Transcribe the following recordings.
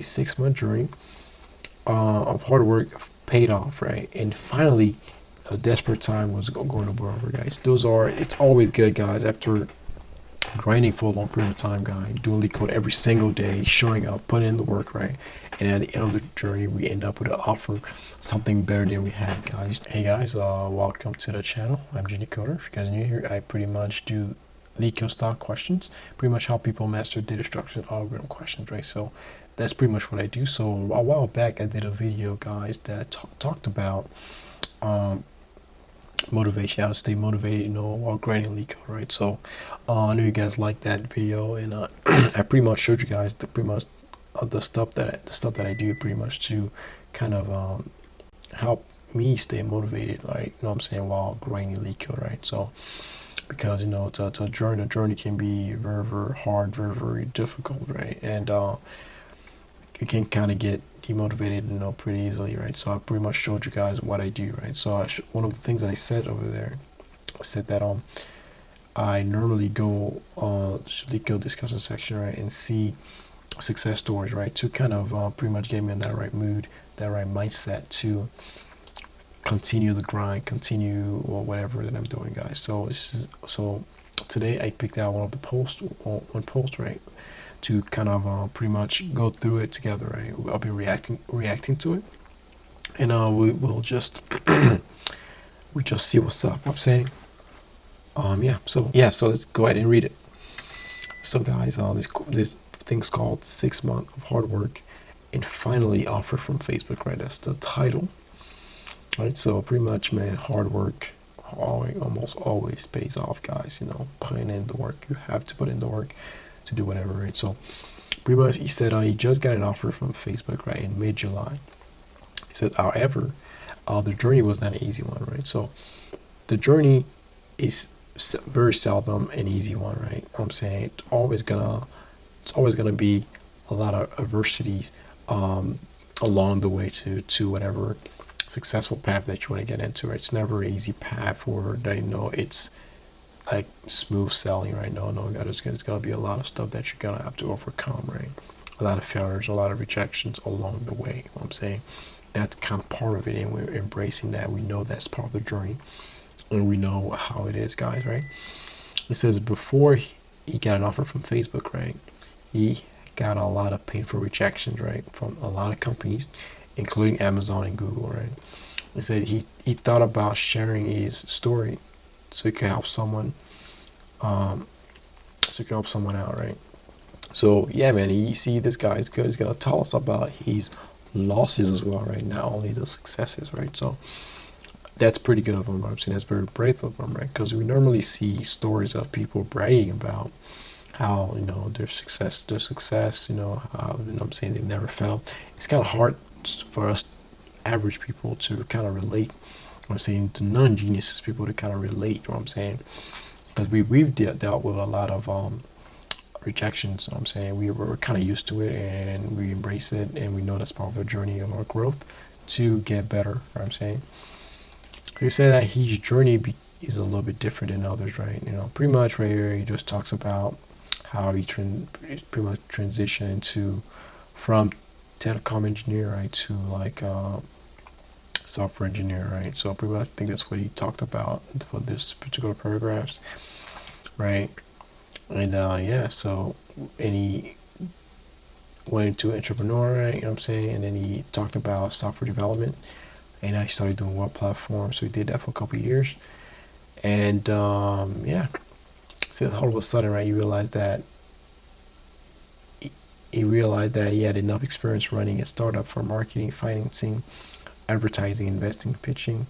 6-month journey of hard work paid off, right? And finally, a desperate time was going to be over, guys. It's always good, guys, after grinding for a long period of time, guys, doing LeetCode every single day, showing up, putting in the work, right? And at the end of the journey, we end up with an offer, something better than we had, guys. Hey, guys, welcome to the channel. I'm Genie Coder. If you guys are new here, I pretty much do LeetCode style questions, pretty much help people master data structure and algorithm questions, right? So that's pretty much what I do. So a while back, I did a video, guys, that talked about motivation, how to stay motivated, while grinding LeetCode, right? So I know you guys liked that video, and I pretty much showed you guys the stuff that I do pretty much to kind of help me stay motivated, right? You know what I'm saying, while grinding LeetCode, right? So because it's a journey. The journey can be very, very hard, very, very difficult, right? And you can kind of get demotivated, pretty easily, right? So I pretty much showed you guys what I do, right? So one of the things that I said over there, I said that I normally go LeetCode discussion section, right, and see success stories, right, to kind of pretty much get me in that right mood, that right mindset to continue the grind, continue or whatever that I'm doing, guys. So today I picked out one post, right, to kind of pretty much go through it together, right? I'll be reacting to it, and we'll just we just see what's up. I'm saying, So let's go ahead and read it. So, guys, this thing's called 6 months of hard work and finally offer from Facebook, right? That's the title, right? So pretty much, man, hard work almost always pays off, guys. Putting in the work, you have to put in the work to do whatever, right? So pretty much he said he just got an offer from Facebook, right, in mid-July. He said, however, the journey was not an easy one, right? So the journey is very seldom an easy one, right? I'm saying it's always gonna be a lot of adversities along the way to whatever successful path that you want to get into, right? It's never an easy path where it's like smooth sailing, right? No, there's gonna be a lot of stuff that you're gonna have to overcome, right? A lot of failures, a lot of rejections along the way. You know what I'm saying, that's kind of part of it, and we're embracing that. We know that's part of the journey, and we know how it is, guys, right? It says before he got an offer from Facebook, right, he got a lot of painful rejections, right, from a lot of companies, including Amazon and Google, right? It said he thought about sharing his story so he could help someone, out, right? So yeah, man, you see this guy is good. He's gonna tell us about his losses as well, right? Not only the successes, right? So that's pretty good of him. I'm saying that's very brave of him, right? Because we normally see stories of people bragging about how their success, how, I'm saying they've never failed. It's kind of hard for us average people to kind of relate. I'm saying to non-geniuses people to kind of relate. What I'm saying, because we've dealt with a lot of rejections. I'm saying we're kind of used to it and we embrace it, and we know that's part of the journey of our growth to get better. I'm saying, so you say that his journey is a little bit different than others, right? Pretty much right here he just talks about how he pretty much transitioned from telecom engineer, right, to like software engineer, right? So pretty much I think that's what he talked about for this particular paragraphs, right? And so and he went into entrepreneur, right? You know what I'm saying? And then he talked about software development, and I started doing web platforms. So he did that for a couple of years, and so all of a sudden, right, he realized that he had enough experience running a startup for marketing, financing, advertising, investing, pitching,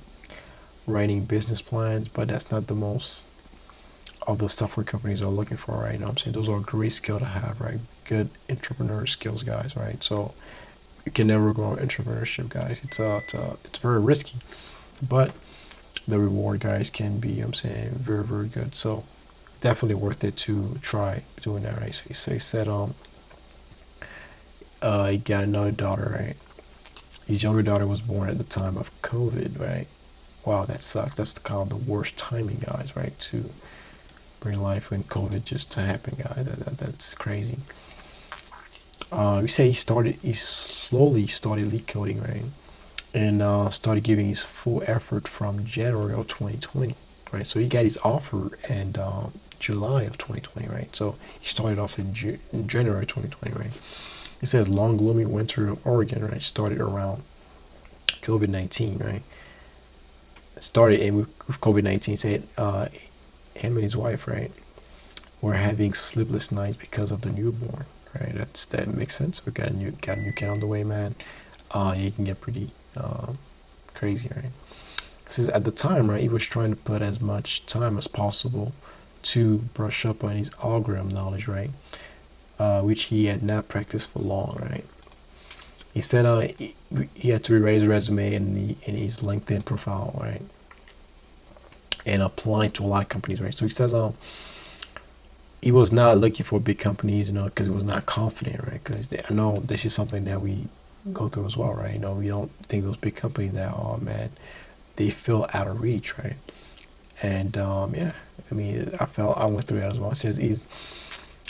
writing business plans, but that's not the most of the software companies are looking for, right? You know what I'm saying? Those are great skill to have, right? Good entrepreneur skills, guys, right? So you can never go entrepreneurship, guys. It's very risky, but the reward, guys, can be, I'm saying, very, very good. So definitely worth it to try doing that, right? So he said he got another daughter, right? His younger daughter was born at the time of COVID, right? Wow, that sucks. That's kind of the worst timing, guys, right? To bring life when COVID just happened, guys. That's crazy. We say he slowly started leak coding, right? And started giving his full effort from January of 2020, right? So he got his offer in July of 2020, right? So he started off in January 2020, right? It says long gloomy winter of Oregon, right? Started around COVID-19, right? Started and with COVID-19, said him and his wife, right, were having sleepless nights because of the newborn, right? That makes sense. We got a new kid on the way, man. It can get pretty crazy, right? This is at the time, right? He was trying to put as much time as possible to brush up on his algorithm knowledge, right? Which he had not practiced for long, right? He said he had to rewrite his resume and his LinkedIn profile, right? And apply to a lot of companies, right? So he says he was not looking for big companies, because he was not confident, right? Because I know this is something that we go through as well, right? We don't think those big companies that, oh man, they feel out of reach, right? And yeah, I mean, I went through that as well. It says his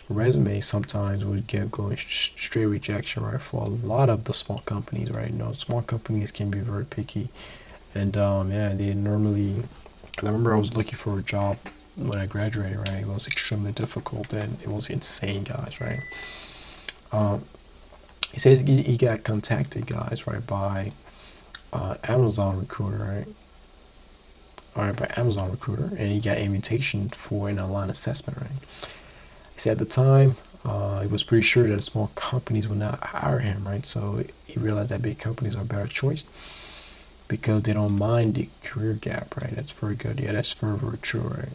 resume sometimes would get going straight rejection, right? For a lot of the small companies, right? Small companies can be very picky, and yeah, they normally. I remember I was looking for a job when I graduated, right? It was extremely difficult and it was insane, guys, right? He says he got contacted, guys, right, by Amazon Recruiter, right? All right, by Amazon Recruiter, and he got an invitation for an online assessment, right? He said at the time, he was pretty sure that small companies would not hire him, right? So he realized that big companies are a better choice because they don't mind the career gap, right? That's very good. Yeah, that's very, very true, right?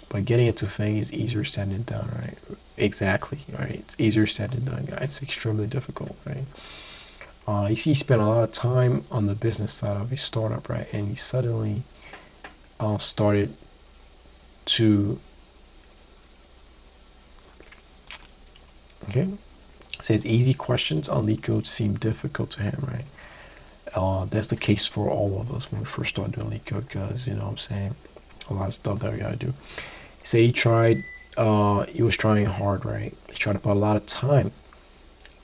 But getting into things is easier said than done, right? Exactly, right? It's easier said than done, guys. It's extremely difficult, right? You see, he spent a lot of time on the business side of his startup, right? And he suddenly started to, okay, says easy questions on LeetCode seem difficult to him, right? That's the case for all of us when we first start doing LeetCode, because what I'm saying, a lot of stuff that we gotta do. Say he was trying hard, right? He tried to put a lot of time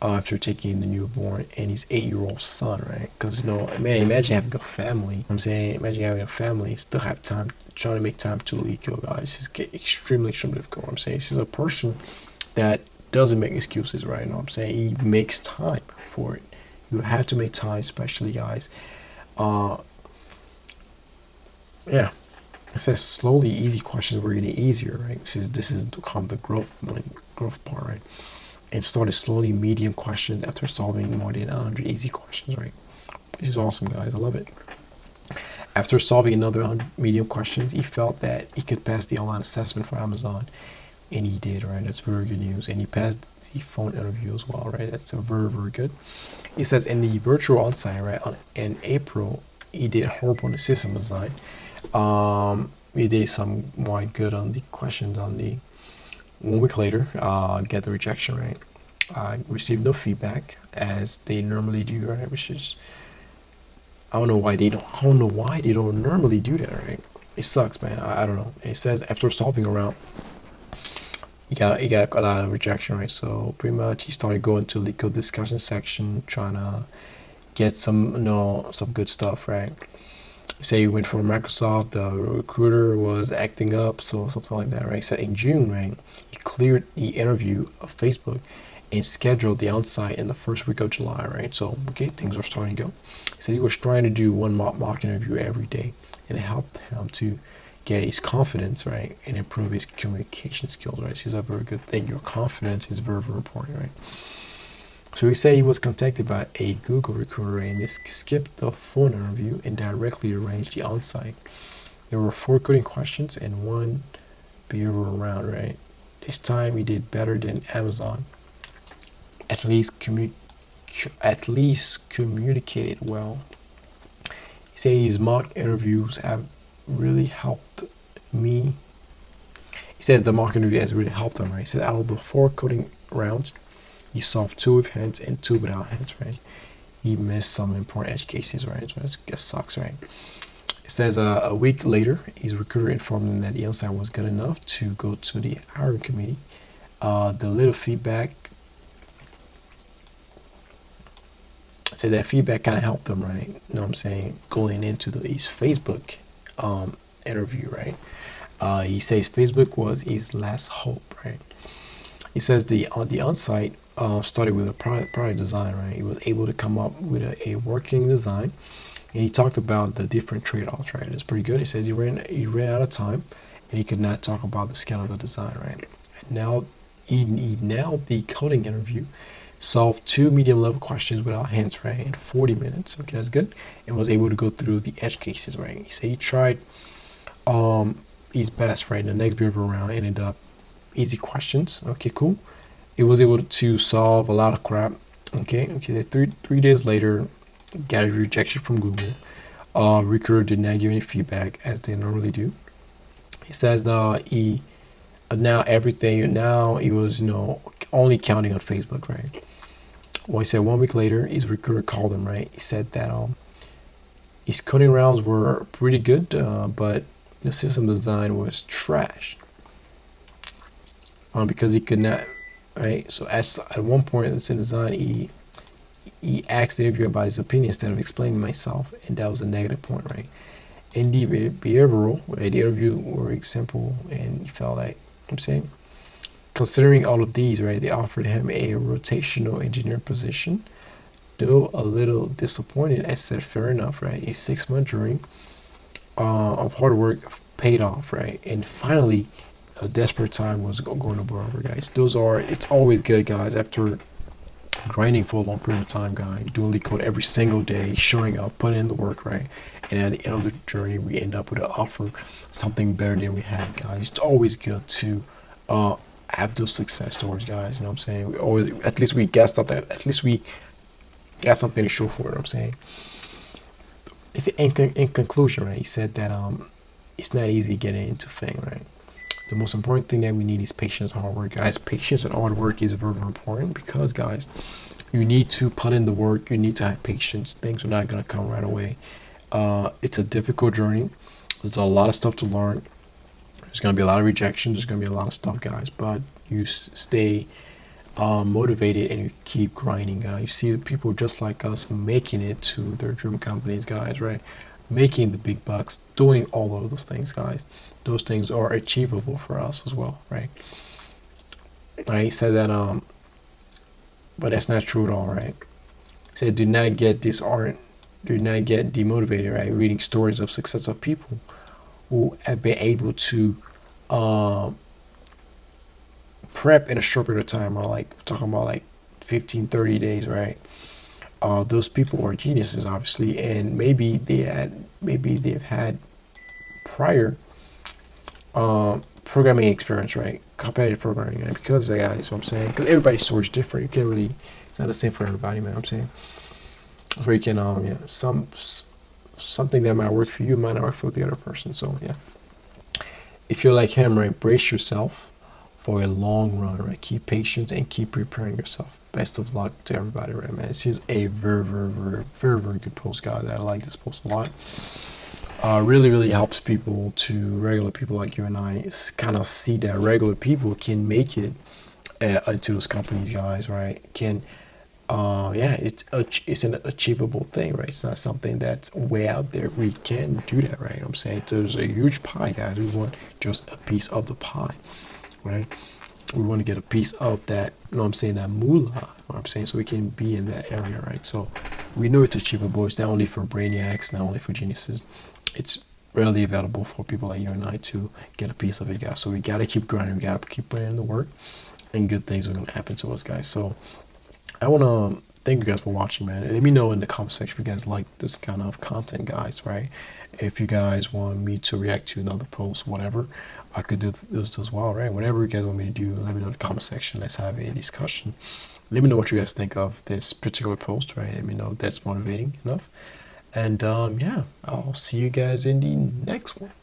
after taking the newborn and his 8-year-old son, right? Because man, imagine having a family. Imagine having a family, still have time, trying to make time to LeetCode, guys. It's extremely, extremely difficult. I'm saying this is a person that doesn't make excuses, right? I'm saying he makes time for it. You have to make time, especially, guys. Yeah. It says slowly easy questions were getting easier, right? This is called the growth part, right? And started slowly medium questions after solving more than 100 easy questions, right? This is awesome, guys. I love it. After solving another 100 medium questions, he felt that he could pass the online assessment for Amazon, and he did, right? That's very good news. And he passed the phone interview as well, right? That's very, very good. He says in the virtual onsite, right, in April, he did horrible on the system design. We did somewhat good on the questions on the 1 week later, get the rejection rate. I received no feedback as they normally do, right? Which is, I don't know why they don't normally do that, right? It sucks, man. I don't know. It says after solving around, he got a lot of rejection, right? So pretty much he started going to the LeetCode discussion section, trying to get some good stuff, right? Say he went for Microsoft, the recruiter was acting up, so something like that, right? So in June, right, he cleared the interview of Facebook and scheduled the onsite in the first week of July, right? So okay, things are starting to go. He said he was trying to do one mock interview every day, and it helped him to get his confidence, right, and improve his communication skills, right? So it's a very good thing. Your confidence is very, very important, right? So he said he was contacted by a Google recruiter and they skipped the phone interview and directly arranged the onsite. There were 4 coding questions and 1 behavioral round, right? This time he did better than Amazon. At least communicated well. He said his mock interviews have really helped me. He said the mock interview has really helped him, right? He said out of the 4 coding rounds, he solved 2 with hints and 2 without hints, right? He missed some important edge cases, right? So that sucks, right? It says a week later, his recruiter informed him that the onsite was good enough to go to the hiring committee. The little feedback So that feedback kind of helped him, right? You know what I'm saying? Going into his Facebook interview, right? He says Facebook was his last hope, right? He says the on-site started with a product design, right? He was able to come up with a working design, and he talked about the different trade-offs, right? It's pretty good. He says he ran out of time, and he could not talk about the scale of the design, right? And now he nailed the coding interview, solved 2 medium-level questions without hints, right, in 40 minutes. Okay, that's good, and was able to go through the edge cases, right? He said he tried his best, right? In the next behavioral round ended up easy questions. Okay, cool. It was able to solve a lot of crap. Okay. Three days later, got a rejection from Google. Recruiter did not give any feedback as they normally do. He says now he was only counting on Facebook, right? Well, he said 1 week later, his recruiter called him, right? He said that his coding rounds were pretty good, but the system design was trash. Because he could not, right? So at one point in the design, he asked the interviewer about his opinion instead of explaining myself, and that was a negative point, right? In the behavioral, right, the interview were simple, and he felt like, I'm saying, considering all of these, right, they offered him a rotational engineer position. Though a little disappointed, I said, fair enough, right? A 6-month journey of hard work paid off, right? And finally, a desperate time was going to blow over, guys. It's always good, guys, after grinding for a long period of time, guys, doing leak code every single day, showing up, putting in the work, right? And at the end of the journey, we end up with an offer, something better than we had, guys. It's always good to have those success stories, guys. You know what I'm saying? We always, at least we got something, at least we got something to show for it. You know what I'm saying? It's in conclusion, right? He said that it's not easy getting into Fang, right? The most important thing that we need is patience and hard work, guys. Patience and hard work is very, very important because, guys, you need to put in the work. You need to have patience. Things are not going to come right away. It's a difficult journey. There's a lot of stuff to learn. There's going to be a lot of rejection. There's going to be a lot of stuff, guys. But you stay motivated and you keep grinding, guys. You see people just like us making it to their dream companies, guys, right? Making the big bucks, doing all of those things, guys. Those things are achievable for us as well, right? He said that but that's not true at all, right? He said do not get demotivated, right? Reading stories of success of people who have been able to prep in a short period of time, or like talking about like 15-30 days, right? Those people are geniuses, obviously, and maybe they've had prior programming experience, right? Competitive programming, right? Because that's what I'm saying. Because everybody's story is different. You can't really, it's not the same for everybody, man. I'm saying. Where you can, something that might work for you might not work for the other person. So yeah, if you're like him, right, brace yourself for a long run, right? Keep patience and keep preparing yourself. Best of luck to everybody, right, man? This is a very, very, very, very, very good post, guys. I like this post a lot. Really, really helps regular people like you and I, kind of see that regular people can make it into those companies, guys, right? It's an achievable thing, right? It's not something that's way out there. We can do that, right? I'm saying there's a huge pie, guys. We want just a piece of the pie, right? We want to get a piece of that, that moolah, what I'm saying, so we can be in that area, right? So we know it's achievable. It's not only for brainiacs, not only for geniuses. It's readily available for people like you and I to get a piece of it, guys. So we got to keep grinding. We got to keep putting in the work, and good things are going to happen to us, guys. So I want to thank you guys for watching, man. Let me know in the comment section if you guys like this kind of content, guys, right? If you guys want me to react to another post, whatever, I could do this as well, right? Whatever you guys want me to do, let me know in the comment section. Let's have a discussion. Let me know what you guys think of this particular post, right? Let me know if that's motivating enough. And yeah, I'll see you guys in the next one.